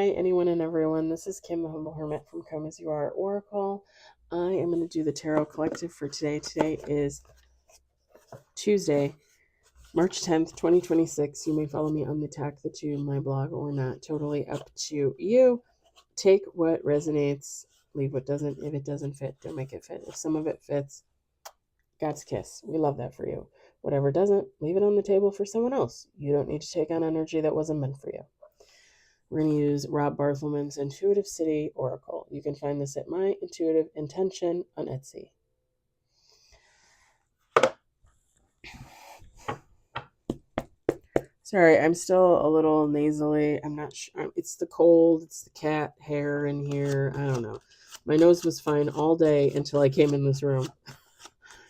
Hi, anyone and everyone. This is Kim, the Humble Hermit from Come As You Are Oracle. I am going to do the Tarot Collective for today. Today is Tuesday, March 10th, 2026. You may follow me on the Talk the Two, my blog, or not. Totally up to you. Take what resonates, leave what doesn't. If it doesn't fit, don't make it fit. If some of it fits, God's kiss. We love that for you. Whatever doesn't, leave it on the table for someone else. You don't need to take on energy that wasn't meant for you. We're going to use Rob Barthelman's Intuitive City Oracle. You can find this at My Intuitive Intention on Etsy. Sorry, I'm still a little nasally. I'm not sure. It's the cold. It's the cat hair in here. I don't know. My nose was fine all day until I came in this room.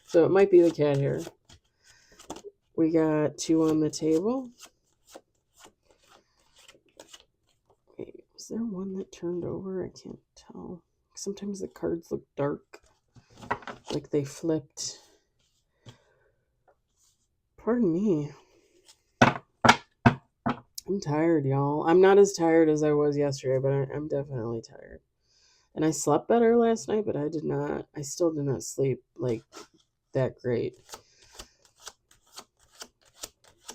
So it might be the cat hair. We got 2 on the table. Wait, was there one that turned over? I can't tell. Sometimes the cards look dark, like they flipped. Pardon me. I'm tired, y'all. I'm not as tired as I was yesterday, but I'm definitely tired. And I slept better last night, but I still did not sleep like that great.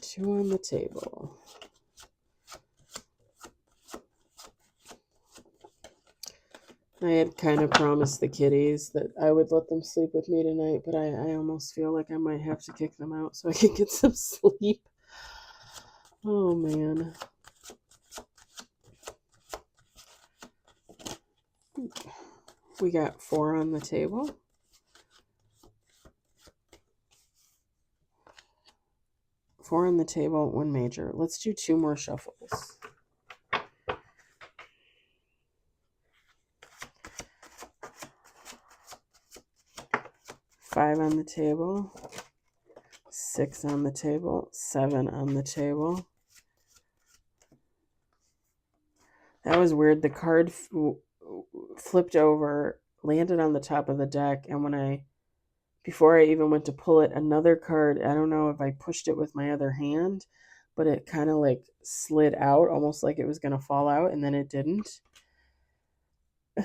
2 on the table. I had kind of promised the kitties that I would let them sleep with me tonight, but I almost feel like I might have to kick them out so I can get some sleep. Oh, man. We got 4 on the table. 4 on the table, 1 major. Let's do 2 more shuffles. 5 on the table, 6 on the table, 7 on the table. That was weird. The card flipped over, landed on the top of the deck, and before I even went to pull it, another card, I don't know if I pushed it with my other hand, but it kind of like slid out, almost like it was going to fall out, and then it didn't. I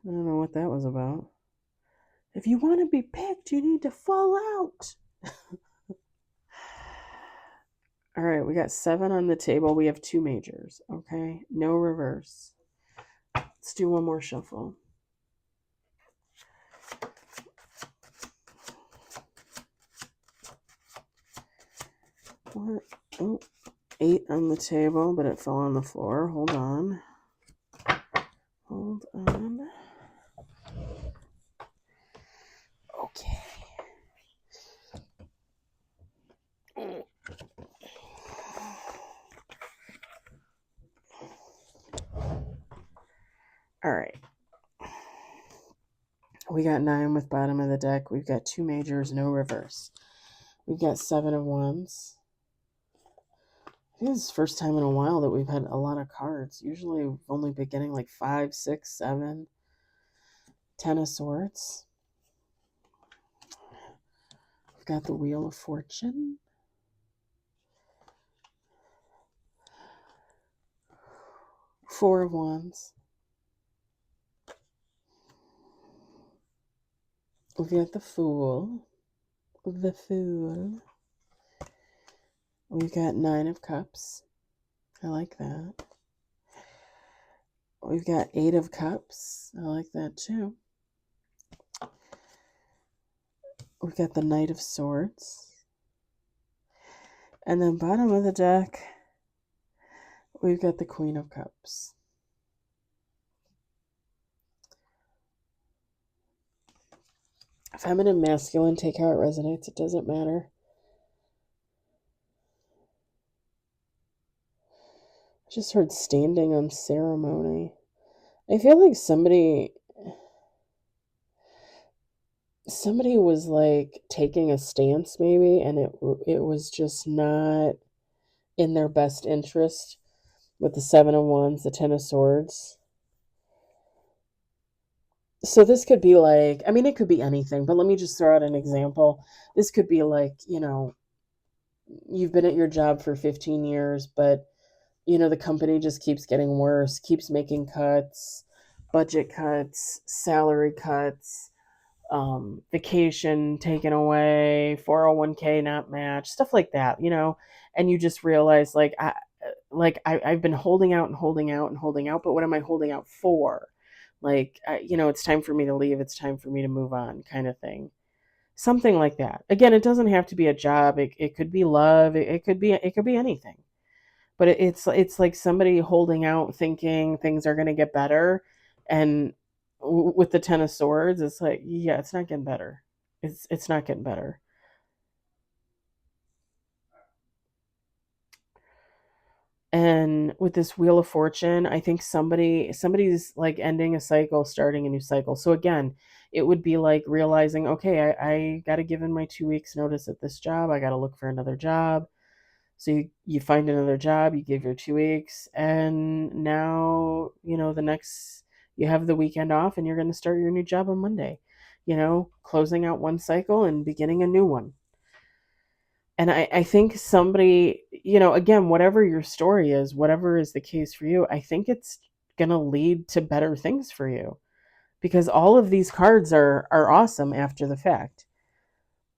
don't know what that was about. If you want to be picked, you need to fall out. All right, we got 7 on the table. We have 2 majors, okay? No reverse. Let's do 1 more shuffle. 8 on the table, but it fell on the floor. Hold on. Okay. All right. We got 9 with bottom of the deck. We've got 2 majors, no reverse. We've got 7 of wands. I think this is the first time in a while that we've had a lot of cards. Usually we've only been getting like 5, 6, 7. 10 of swords. We've got the Wheel of Fortune. 4 of wands. We've got the Fool. The Fool. We've got 9 of cups. I like that. We've got 8 of cups. I like that too. We've got the Knight of Swords. And then bottom of the deck, we've got the Queen of Cups. Feminine, masculine, take how it resonates. It doesn't matter. I just heard standing on ceremony. I feel like somebody was like taking a stance maybe, and it was just not in their best interest with the 7 of wands, the 10 of swords. So this could be like, I mean, it could be anything, but let me just throw out an example. This could be like, you've been at your job for 15 years, but the company just keeps getting worse, keeps making cuts, budget cuts, salary cuts, vacation taken away, 401k not matched, stuff like that, and you just realize I've been holding out and holding out and holding out, but what am I holding out for? It's time for me to leave. It's time for me to move on, kind of thing. Something like that. Again, it doesn't have to be a job. It could be love. It could be anything. But it's like somebody holding out, thinking things are going to get better, and with the Ten of Swords, it's like, yeah, it's not getting better. It's not getting better. And with this Wheel of Fortune, I think somebody's like ending a cycle, starting a new cycle. So again, it would be like realizing, okay, I got to give in my 2 weeks notice at this job. I got to look for another job. So you find another job, you give your 2 weeks, and now, you have the weekend off and you're going to start your new job on Monday, closing out one cycle and beginning a new one. And I think somebody, again, whatever your story is, whatever is the case for you, I think it's going to lead to better things for you, because all of these cards are awesome after the fact.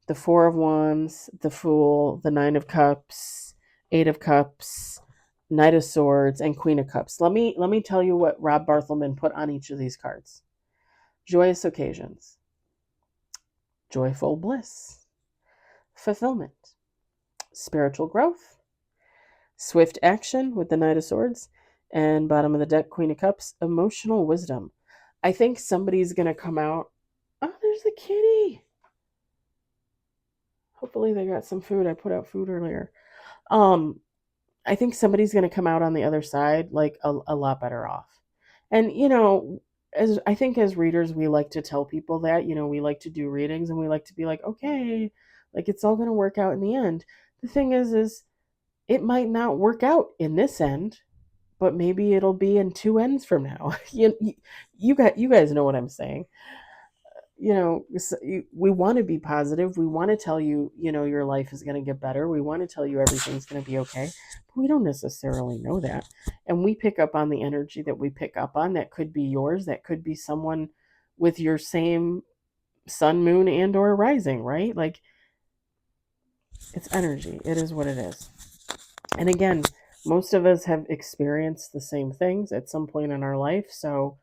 The Four of Wands, the Fool, the Nine of Cups, Eight of Cups, Knight of Swords, and Queen of Cups. Let me tell you what Rob Barthelman put on each of these cards. Joyous occasions, joyful bliss, fulfillment, spiritual growth, swift action with the Knight of Swords, and bottom of the deck, Queen of Cups, emotional wisdom. I think somebody's going to come out. Oh, there's the kitty. Hopefully they got some food. I put out food earlier. I think somebody's going to come out on the other side like a lot better off. And, as readers, we like to tell people that, we like to do readings and we like to be like, okay, like it's all going to work out in the end. The thing is it might not work out in this end, but maybe it'll be in two ends from now. You guys know what I'm saying. We want to be positive. We want to tell you, your life is going to get better. We want to tell you everything's going to be okay. But we don't necessarily know that. And we pick up on the energy that we pick up on. That could be yours. That could be someone with your same sun, moon, and or rising, right? Like, it's energy. It is what it is. And again, most of us have experienced the same things at some point in our life. So,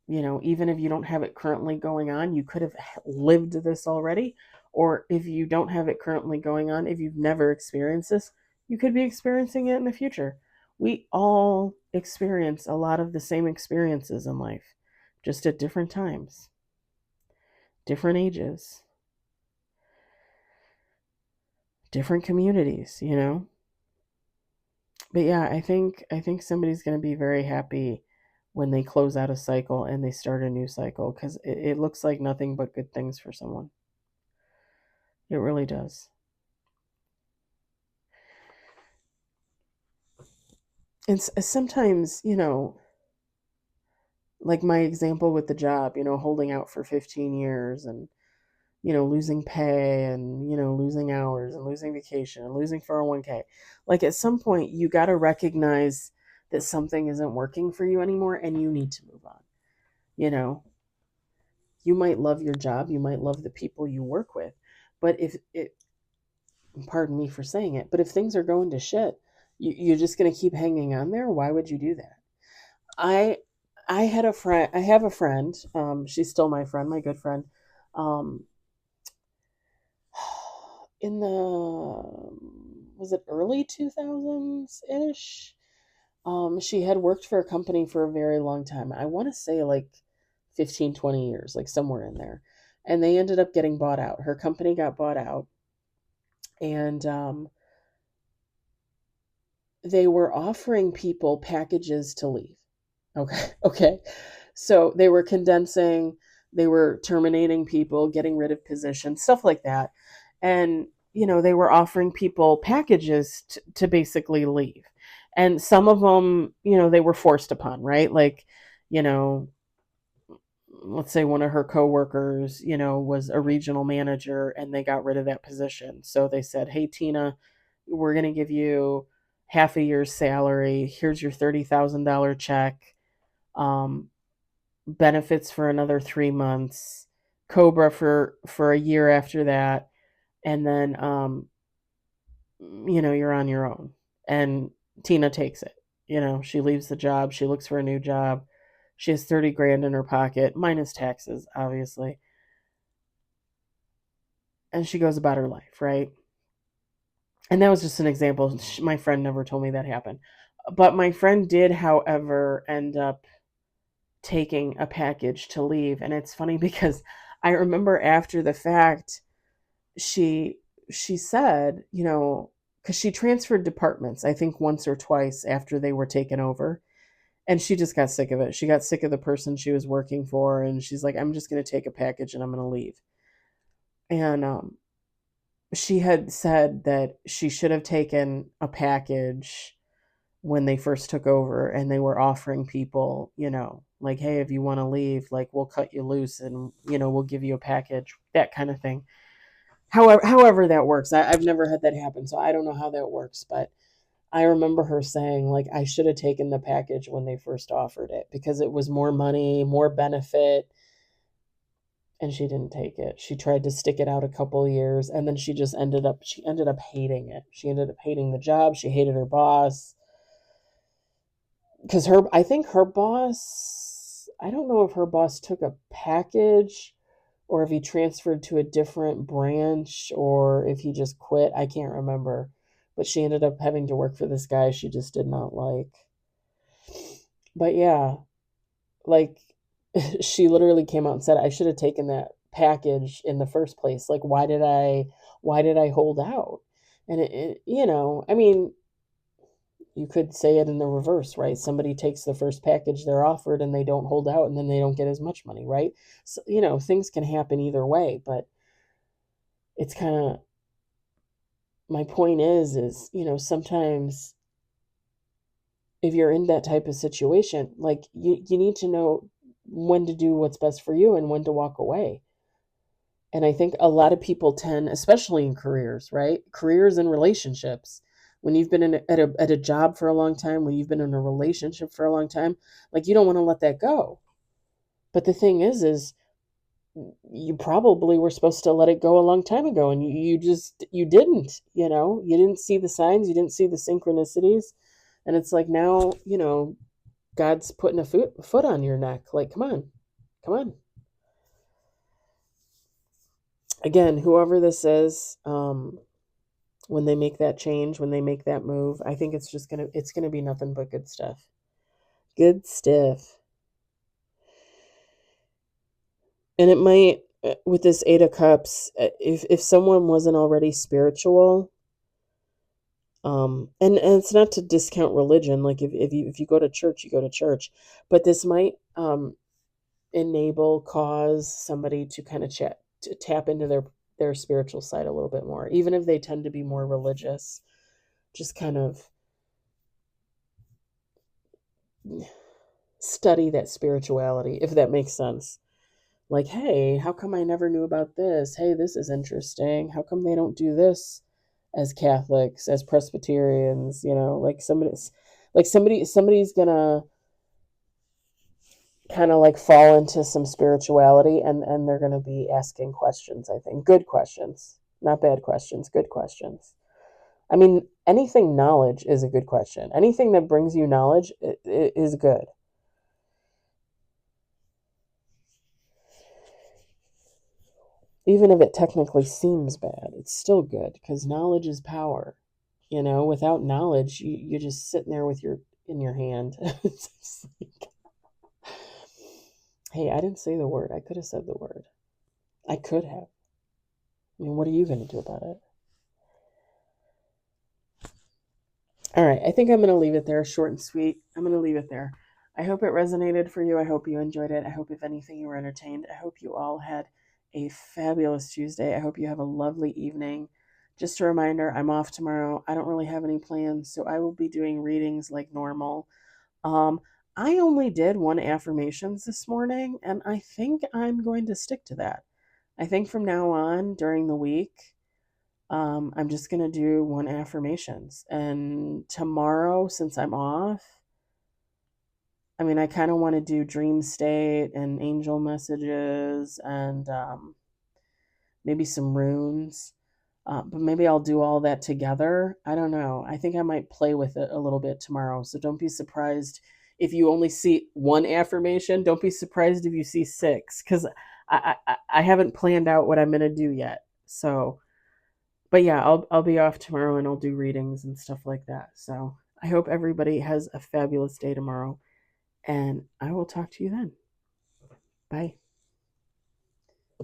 even if you don't have it currently going on, you could have lived this already. Or if you don't have it currently going on, if you've never experienced this, you could be experiencing it in the future. We all experience a lot of the same experiences in life, just at different times, different ages, different communities, But yeah, I think somebody's going to be very happy when they close out a cycle and they start a new cycle, because it looks like nothing but good things for someone. It really does. And sometimes, like my example with the job, holding out for 15 years and, losing pay and, losing hours and losing vacation and losing 401k. Like at some point, you got to recognize that something isn't working for you anymore and you need to move on. You might love your job, you might love the people you work with, but if it, pardon me for saying it, but if things are going to shit, you're just going to keep hanging on there. Why would you do that? I have a friend, she's still my friend, my good friend, in the, was it early 2000s ish? She had worked for a company for a very long time. I want to say like 15, 20 years, like somewhere in there. And they ended up getting bought out. Her company got bought out. And they were offering people packages to leave. Okay. Okay. So they were condensing, they were terminating people, getting rid of positions, stuff like that. And, they were offering people packages to basically leave. And some of them, they were forced upon, right? Like, let's say one of her coworkers, was a regional manager and they got rid of that position. So they said, hey, Tina, we're going to give you half a year's salary. Here's your $30,000 check. Benefits for another 3 months. Cobra for a year after that. And then, you're on your own. And Tina takes it. She leaves the job. She looks for a new job. She has 30 grand in her pocket, minus taxes, obviously. And she goes about her life, right? And that was just an example. My friend never told me that happened. But my friend did, however, end up taking a package to leave. And it's funny because I remember after the fact, she said, because she transferred departments, I think once or twice after they were taken over. And she just got sick of it. She got sick of the person she was working for. And she's like, I'm just going to take a package and I'm going to leave. And she had said that she should have taken a package when they first took over and they were offering people, like, hey, if you want to leave, like, we'll cut you loose and, we'll give you a package, that kind of thing. However that works. I've never had that happen, so I don't know how that works. But I remember her saying, like, I should have taken the package when they first offered it because it was more money, more benefit. And she didn't take it. She tried to stick it out a couple of years, and then she ended up hating it. She ended up hating the job. She hated her boss. Because I think her boss, I don't know if her boss took a package or if he transferred to a different branch or if he just quit. I can't remember. But she ended up having to work for this guy she just did not like. But yeah, like, she literally came out and said, I should have taken that package in the first place. Like, why did I hold out? And I mean, you could say it in the reverse, right? Somebody takes the first package they're offered and they don't hold out and then they don't get as much money, right? So, things can happen either way, but it's kind of, my point is, sometimes if you're in that type of situation, like, you need to know when to do what's best for you and when to walk away. And I think a lot of people tend, especially in careers, right? Careers and relationships. When you've been at a job for a long time, when you've been in a relationship for a long time, like, you don't want to let that go. But the thing is you probably were supposed to let it go a long time ago, and you didn't. You didn't see the signs, you didn't see the synchronicities, and it's like now, God's putting a foot on your neck. Like, come on. Again, whoever this is, when they make that change, when they make that move, I think it's gonna be nothing but good stuff. Good stuff. And it might, with this Eight of Cups, if someone wasn't already spiritual, and it's not to discount religion. Like, if you go to church, you go to church, but this might cause somebody to kind of to tap into their spiritual side a little bit more, even if they tend to be more religious. Just kind of study that spirituality, if that makes sense. Like, hey, how come I never knew about this? Hey, this is interesting. How come they don't do this as Catholics, as Presbyterians? Like, somebody's gonna kind of like fall into some spirituality, and they're gonna be asking questions. I think good questions, not bad questions, good questions. I mean, anything knowledge is a good question. Anything that brings you knowledge is good. Even if it technically seems bad, it's still good because knowledge is power. Without knowledge, you're just sitting there with in your hand. Hey, I didn't say the word. I could have said the word. I could have. I mean, what are you going to do about it? All right, I think I'm going to leave it there, short and sweet. I'm going to leave it there. I hope it resonated for you. I hope you enjoyed it. I hope, if anything, you were entertained. I hope you all had a fabulous Tuesday. I hope you have a lovely evening. Just a reminder, I'm off tomorrow. I don't really have any plans, so I will be doing readings like normal. I only did 1 affirmations this morning, and I think I'm going to stick to that. I think from now on, during the week, I'm just going to do one affirmations. And tomorrow, since I'm off, I mean, I kind of want to do dream state and angel messages and maybe some runes. But maybe I'll do all that together. I don't know. I think I might play with it a little bit tomorrow. So don't be surprised if you only see one affirmation. Don't be surprised if you see six, because I haven't planned out what I'm going to do yet. So, but yeah, I'll be off tomorrow and I'll do readings and stuff like that. So I hope everybody has a fabulous day tomorrow, and I will talk to you then. Bye.